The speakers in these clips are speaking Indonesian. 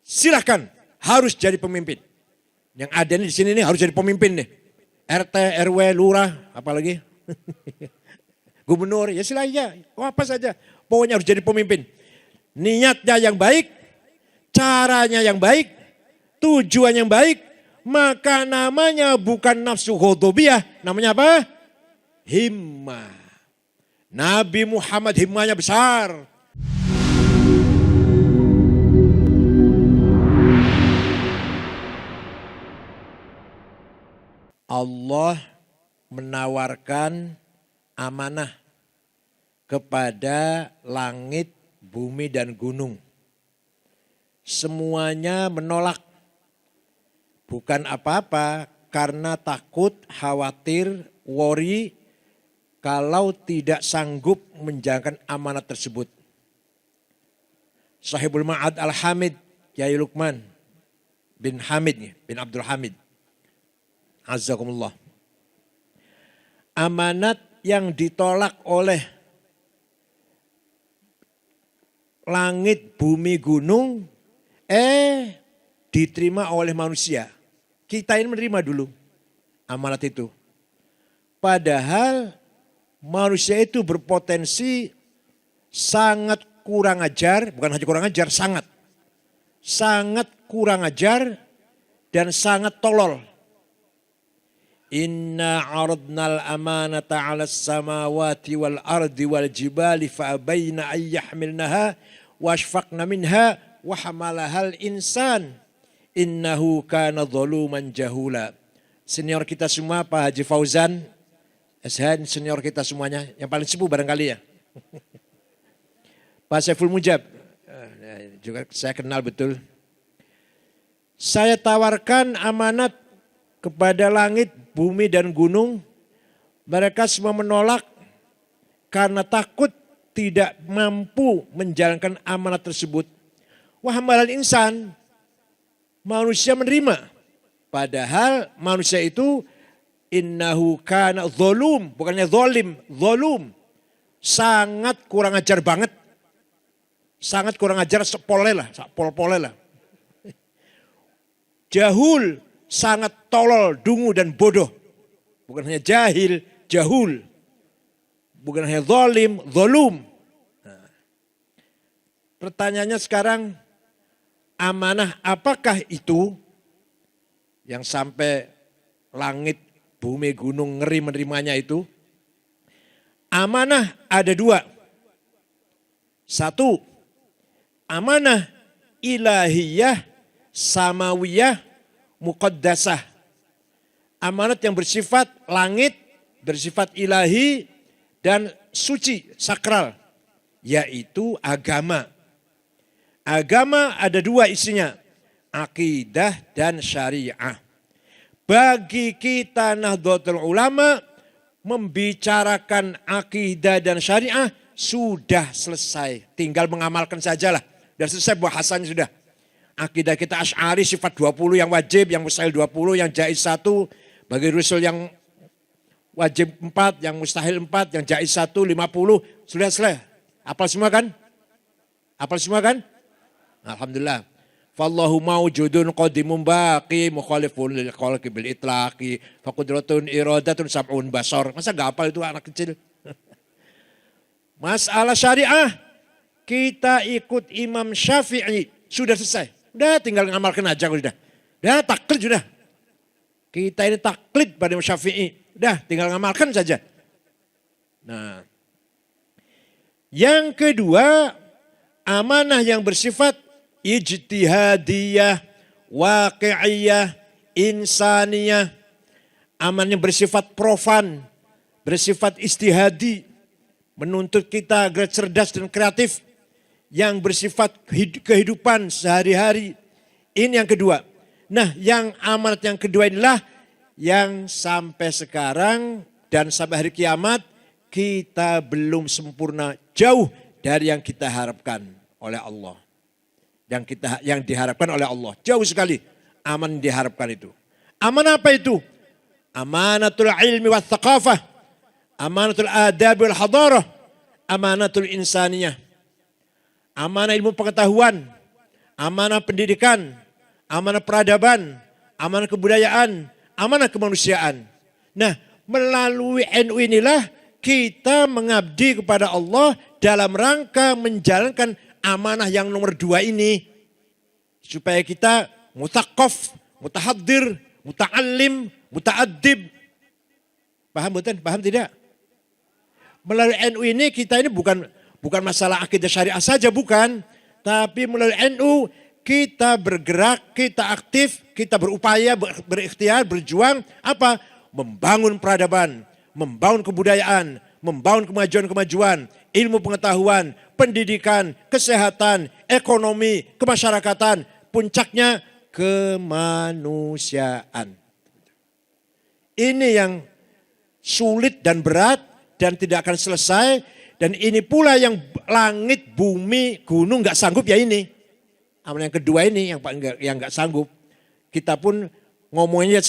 silahkan harus jadi pemimpin. Yang ada di sini nih harus jadi pemimpin nih. RT, RW, lurah, apalagi gubernur, ya silahkan, apa saja. Pokoknya harus jadi pemimpin. Niatnya yang baik, caranya yang baik, tujuan yang baik, maka namanya bukan nafsu ghadabiyah, namanya apa? Himmah. Nabi Muhammad himmahnya besar. Allah menawarkan amanah kepada langit, bumi dan gunung. Semuanya menolak. Bukan apa-apa karena takut, khawatir, worry kalau tidak sanggup menjalankan amanat tersebut. Sahibul Ma'ad Al-Hamid, Kiai Luqman bin Hamid, bin Abdul Hamid. Azzakumullah. Amanat yang ditolak oleh langit, bumi, gunung, diterima oleh manusia. Kita ini menerima dulu amanat itu. Padahal manusia itu berpotensi sangat kurang ajar, bukan hanya kurang ajar, sangat kurang ajar dan sangat tolol. Inna aradnal amanata 'alas samawati wal ardi wal jibali fa abaina ay yahmilnaha wa ashfaqna minha wa hamalahal insan innahu kana zaluman jahula. Senior kita semua Pak Haji Fauzan, SHN senior kita semuanya, yang paling sepuh barangkali ya. Pak Saiful Mujab, juga saya kenal betul. Saya tawarkan amanat kepada langit, bumi dan gunung, mereka semua menolak karena takut tidak mampu menjalankan amanat tersebut. Wahamalal insan, manusia menerima. Padahal manusia itu innahu kana zalum, bukannya zalim, zalum. Sangat kurang ajar banget. Sangat kurang ajar sepole lah. Jahul, sangat tolol, dungu dan bodoh. Bukan hanya jahil, jahul. Bukan hanya zalim, zalum. Nah, pertanyaannya sekarang, amanah apakah itu yang sampai langit, bumi, gunung ngeri menerimanya itu? Amanah ada dua. Satu, amanah ilahiyah, samawiyah, muqaddasah. Amanat yang bersifat langit, bersifat ilahi dan suci, sakral. Yaitu agama. Agama ada dua isinya. Akidah dan syariah. Bagi kita Nahdlatul Ulama, membicarakan akidah dan syariah sudah selesai. Tinggal mengamalkan sajalah. Sudah selesai bahasannya sudah. Akidah kita Asy'ari sifat 20 yang wajib, yang mustahil 20, yang jaiz 1. Bagi Rusul yang wajib 4, yang mustahil 4, yang jaiz 1, 50. Sudah selesai. Hafal semua kan? Hafal semua kan? Alhamdulillah. Fallahu mawjudun qadimun baqi mukhalifun lil khalqi bil itlaqi faqudratun iradatun sab'un basar. Masa gak hafal itu anak kecil? Masalah syariah, kita ikut Imam Syafi'i. Sudah selesai. Udah tinggal ngamalkan aja udah. Udah taklid sudah. Kita ini taklid pada Imam Syafi'i. Udah tinggal ngamalkan saja. Nah, yang kedua, amanah yang bersifat ijtihadiyah, waqi'iyah, insaniyah. Amanah yang bersifat profan, bersifat istihadi, menuntut kita agar cerdas dan kreatif, yang bersifat kehidupan sehari-hari. Ini yang kedua. Nah, yang amanat yang kedua inilah yang sampai sekarang dan sampai hari kiamat kita belum sempurna, jauh dari yang kita harapkan oleh Allah. Yang diharapkan oleh Allah, jauh sekali aman yang diharapkan itu. Amanah apa itu? Amanatul ilmi wa thaqafah, amanatul adab wal hadarah, amanatul insaniyah. Amanah ilmu pengetahuan, amanah pendidikan, amanah peradaban, amanah kebudayaan, amanah kemanusiaan. Nah, melalui NU inilah kita mengabdi kepada Allah dalam rangka menjalankan amanah yang nomor 2 ini. Supaya kita mutaqaf, mutahaddir, muta'allim, muta'addib. Paham betul? Paham tidak? Melalui NU ini kita ini bukan masalah akidah syariah saja, bukan. Tapi melalui NU kita bergerak, kita aktif, kita berupaya, berikhtiar, berjuang. Apa? Membangun peradaban, membangun kebudayaan, membangun kemajuan-kemajuan, ilmu pengetahuan, pendidikan, kesehatan, ekonomi, kemasyarakatan, puncaknya kemanusiaan. Ini yang sulit dan berat dan tidak akan selesai, dan ini pula yang langit, bumi, gunung nggak sanggup ya ini. Amal yang kedua ini yang nggak sanggup. Kita pun ngomongnya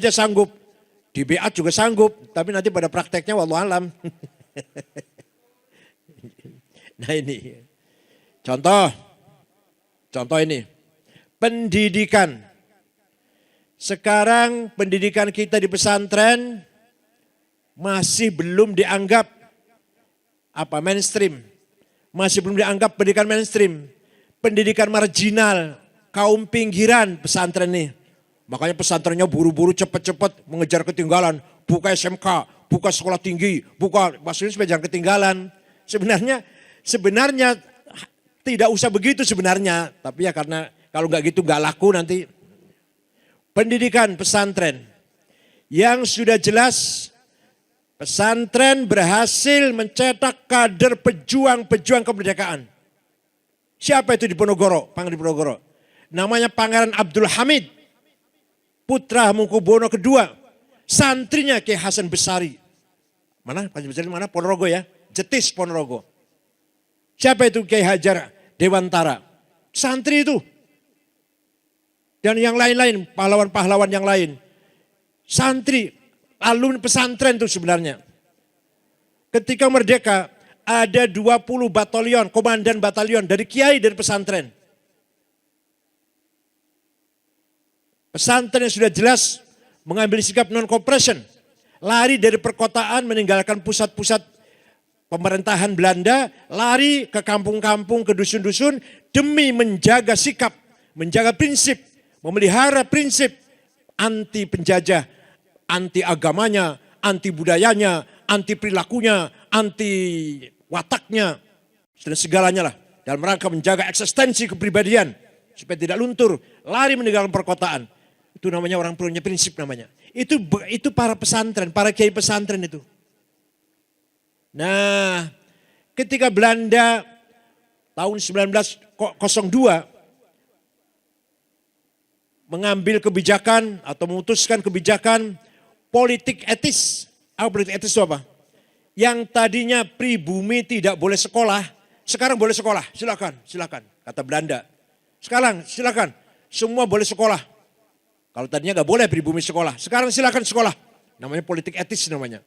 aja sanggup. Di BA juga sanggup, tapi nanti pada prakteknya wallahu alam. Nah ini, contoh ini, pendidikan. Sekarang pendidikan kita di pesantren masih belum dianggap mainstream. Masih belum dianggap pendidikan mainstream. Pendidikan marginal, kaum pinggiran pesantren ini. Makanya pesantrennya buru-buru cepat-cepat mengejar ketinggalan. Buka SMK, buka sekolah tinggi, maksudnya supaya jangan ketinggalan. Sebenarnya tidak usah begitu sebenarnya. Tapi ya karena kalau nggak gitu nggak laku nanti. Pendidikan pesantren yang sudah jelas pesantren berhasil mencetak kader pejuang-pejuang kemerdekaan. Siapa itu di Ponorogo, Pangeran Ponorogo? Namanya Pangeran Abdul Hamid, putra Hamengkubuwono II, santrinya Kiai Hasan Besari. Mana? Besari mana? Ponorogo ya, Jetis Ponorogo. Siapa itu Kiai Hajar Dewantara? Santri itu. Dan yang lain-lain, pahlawan-pahlawan yang lain. Santri, alumni pesantren itu sebenarnya. Ketika merdeka, ada 20 batalion, komandan batalion dari kiai dan pesantren. Pesantren yang sudah jelas mengambil sikap non-cooperation. Lari dari perkotaan, meninggalkan pusat-pusat pemerintahan Belanda, lari ke kampung-kampung, ke dusun-dusun demi menjaga sikap, menjaga prinsip, memelihara prinsip anti penjajah, anti agamanya, anti budayanya, anti perilakunya, anti wataknya, dan segalanya lah. Dalam rangka menjaga eksistensi kepribadian supaya tidak luntur, lari meninggalkan perkotaan. Itu namanya orang punya prinsip namanya. Itu para pesantren, para kiai pesantren itu. Nah, ketika Belanda tahun 1902 mengambil kebijakan atau memutuskan kebijakan politik etis. Apa politik etis itu apa? Yang tadinya pribumi tidak boleh sekolah, sekarang boleh sekolah, silakan, kata Belanda. Sekarang silakan, semua boleh sekolah. Kalau tadinya nggak boleh pribumi sekolah, sekarang silakan sekolah. Namanya politik etis namanya.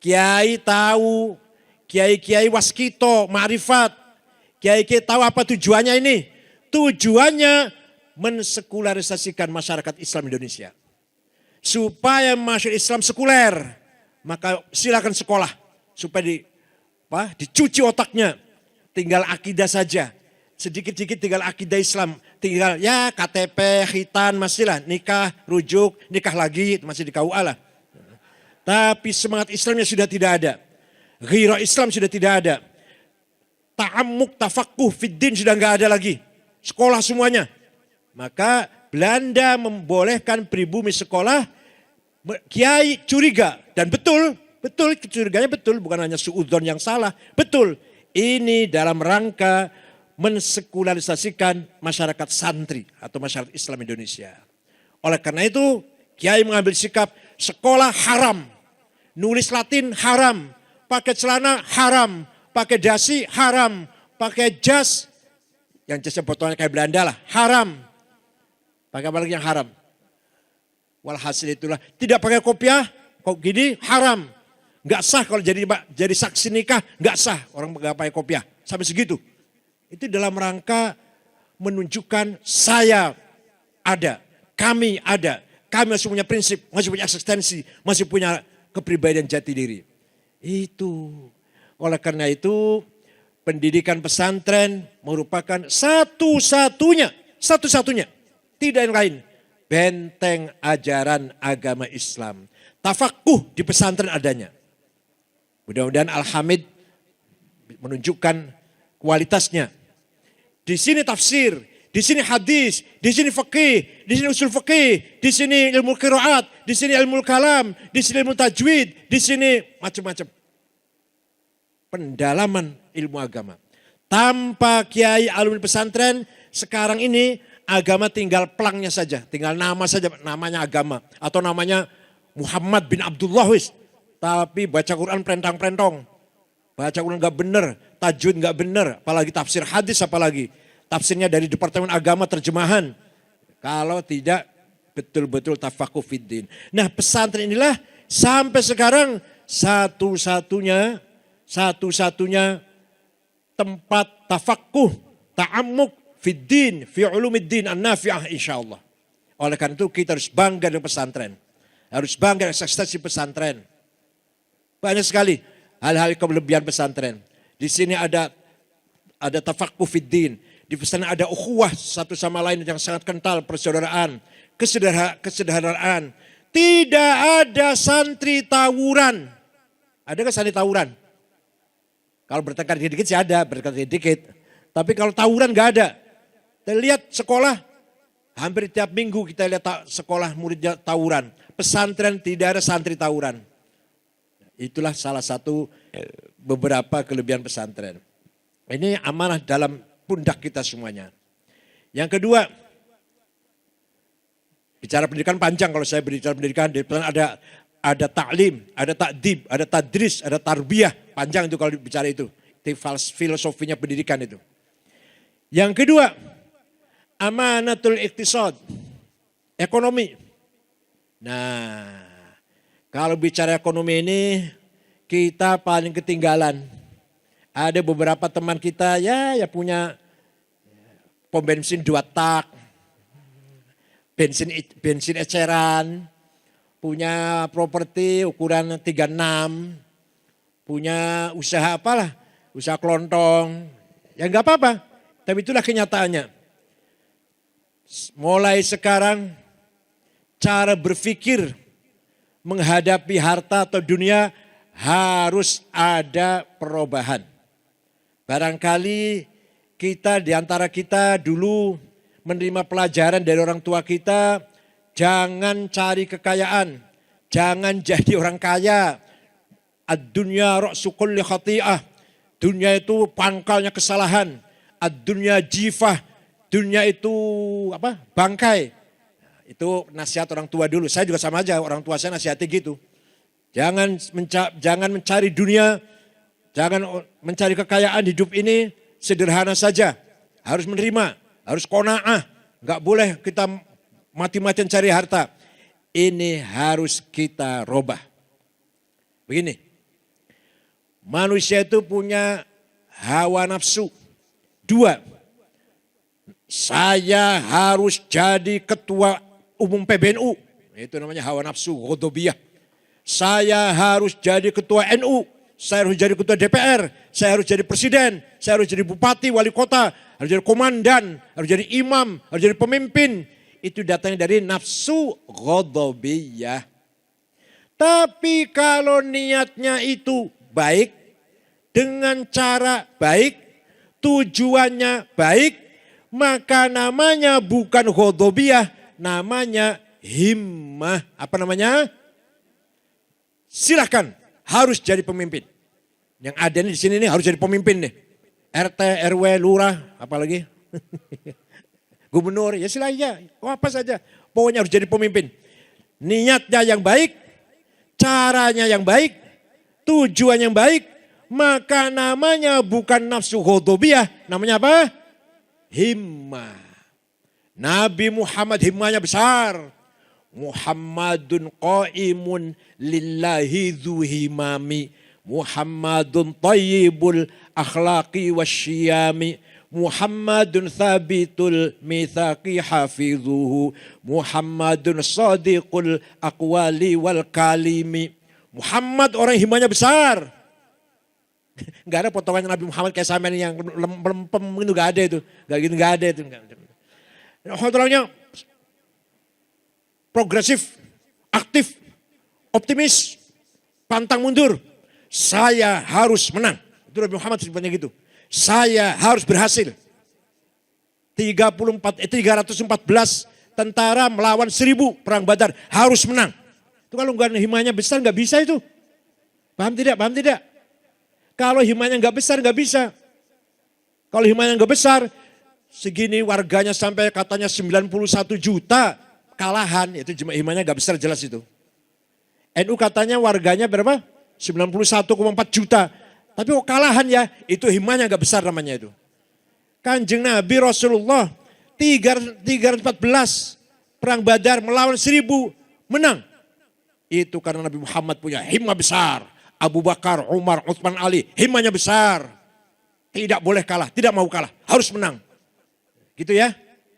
Kiai tahu, kiai waskito, ma'rifat, kiai tahu apa tujuannya ini? Tujuannya mensekularisasikan masyarakat Islam Indonesia. Supaya masyarakat Islam sekuler, maka silakan sekolah. Supaya dicuci otaknya, tinggal akidah saja. Sedikit-sedikit tinggal akidah Islam, tinggal ya KTP, khitan, masih lah, nikah, rujuk, nikah lagi, masih di KUA lah. Tapi semangat Islamnya sudah tidak ada. Ghirah Islam sudah tidak ada. Ta'ammuk, tafaqquh, fiddin sudah enggak ada lagi. Sekolah semuanya. Maka Belanda membolehkan pribumi sekolah, kiai curiga. Dan betul curiganya betul, bukan hanya suudzon yang salah. Betul, ini dalam rangka mensekularisasikan masyarakat santri atau masyarakat Islam Indonesia. Oleh karena itu, kiai mengambil sikap sekolah haram, nulis Latin haram, pakai celana haram, pakai dasi haram, pakai jas, yang jasnya potongannya kayak Belanda lah, haram. Pakai apa lagi yang haram? Walhasil itulah, tidak pakai kopiah, kok gini haram. Nggak sah kalau jadi saksi nikah, nggak sah orang nggak pakai kopiah. Sampai segitu. Itu dalam rangka menunjukkan saya ada, kami ada. Kami masih punya prinsip, masih punya eksistensi, masih punya kepribadian jati diri. Itu. Oleh karena itu pendidikan pesantren merupakan satu-satunya, tidak yang lain. Benteng ajaran agama Islam. Tafakuh di pesantren adanya. Mudah-mudahan Al-Hamid menunjukkan kualitasnya. Di sini tafsir, di sini hadis, di sini fikih, di sini usul fikih, di sini ilmu qiraat, di sini ilmu kalam, di sini ilmu tajwid, di sini macam-macam. Pendalaman ilmu agama. Tanpa kiai alumni pesantren, sekarang ini agama tinggal pelangnya saja, tinggal nama saja, namanya agama. Atau namanya Muhammad bin Abdullah wis. Tapi baca Quran perentang-perentong. Baca Quran gak bener, tajwid gak bener, apalagi tafsir hadis apalagi. Tafsirnya dari Departemen Agama terjemahan. Kalau tidak betul-betul tafakuh fiddin. Nah pesantren inilah sampai sekarang satu-satunya tempat tafakuh, ta'amuk fiddin, fi ulumiddin an-nafi'ah insyaallah. Oleh karena itu kita harus bangga dengan pesantren. Harus bangga dengan eksistensi pesantren. Banyak sekali hal-hal kelebihan pesantren. Di sini ada tafakuh fiddin. Di pesantren ada ukhuwah satu sama lain yang sangat kental, persaudaraan, kesederhanaan. Tidak ada santri tawuran. Ada nggak santri tawuran? Kalau bertengkar dikit sih ada, bertengkar dikit. Tapi kalau tawuran nggak ada. Kita lihat sekolah, hampir tiap minggu kita lihat sekolah muridnya tawuran. Pesantren tidak ada santri tawuran. Itulah salah satu beberapa kelebihan pesantren. Ini amanah dalam pundak kita semuanya. Yang kedua, bicara pendidikan panjang kalau saya berbicara pendidikan. Di pesantren ada ta'lim, ada ta'dib, ada tadris, ada tarbiyah. Panjang itu kalau bicara itu. Itu filosofinya pendidikan itu. Yang kedua, amanatul iktisad, ekonomi. Nah, kalau bicara ekonomi ini kita paling ketinggalan. Ada beberapa teman kita ya punya pom bensin 2 tak, bensin eceran, punya properti ukuran 36, punya usaha apalah, usaha kelontong. Ya enggak apa-apa, tapi itulah kenyataannya. Mulai sekarang cara berpikir menghadapi harta atau dunia harus ada perubahan. Barangkali kita di antara kita dulu menerima pelajaran dari orang tua kita, jangan cari kekayaan, jangan jadi orang kaya. Ad-dunya ra'su kulli khati'ah. Dunia itu pangkalnya kesalahan. Ad-dunya jifah. Dunia itu bangkai. Itu nasihat orang tua dulu. Saya juga sama aja, orang tua saya nasihati gitu. Jangan mencari dunia, jangan mencari kekayaan hidup ini sederhana saja. Harus menerima, harus qanaah. Enggak boleh kita mati-matian cari harta. Ini harus kita robah. Begini, manusia itu punya hawa nafsu. 2, saya harus jadi ketua umum PBNU, itu namanya hawa nafsu, ghadabiyah. Saya harus jadi ketua NU, saya harus jadi ketua DPR, saya harus jadi presiden, saya harus jadi bupati, wali kota, harus jadi komandan, harus jadi imam, harus jadi pemimpin. Itu datangnya dari nafsu ghadabiyah. Tapi kalau niatnya itu baik, dengan cara baik, tujuannya baik, maka namanya bukan ghadabiyah, namanya himmah. Apa namanya? Silahkan, harus jadi pemimpin. Yang ada di sini nih harus jadi pemimpin nih. RT, RW, lurah, apalagi gubernur, ya silahkan, apa saja. Pokoknya harus jadi pemimpin. Niatnya yang baik, caranya yang baik, tujuan yang baik, maka namanya bukan nafsu ghadabiyah, namanya apa? Himmah. Nabi Muhammad himmahnya besar. Muhammadun qaimun lillahi dhu himami. Muhammadun tayyibul akhlaqi wasyiyami. Muhammadun thabitul mitsaqi hafidhuhu. Muhammadun sadiqul aqwali wal kalimi. Muhammad orang yang himanya besar. Enggak ada potongan Nabi Muhammad kayak sampean yang lempem itu, enggak ada itu. Enggak ada itu. Orangnya progresif, aktif, optimis, pantang mundur. Saya harus menang. Itu Nabi Muhammad sebenarnya gitu. Saya harus berhasil. 314 tentara melawan 1000 perang Badar harus menang. Itu kalau enggak himanya besar enggak bisa itu. Paham tidak? Paham tidak? Kalau himanya enggak besar enggak bisa. Kalau himanya enggak besar, segini warganya sampai katanya 91 juta kalahan, itu himanya enggak besar jelas itu. NU katanya warganya berapa? 91,4 juta. Tapi kok kalahan ya, itu himanya enggak besar namanya itu. Kanjeng Nabi Rasulullah 314 perang Badar melawan 1000 menang. Itu karena Nabi Muhammad punya himmah besar. Abu Bakar, Umar, Utsman, Ali himmahnya besar. Tidak boleh kalah, tidak mau kalah, harus menang. Gitu ya.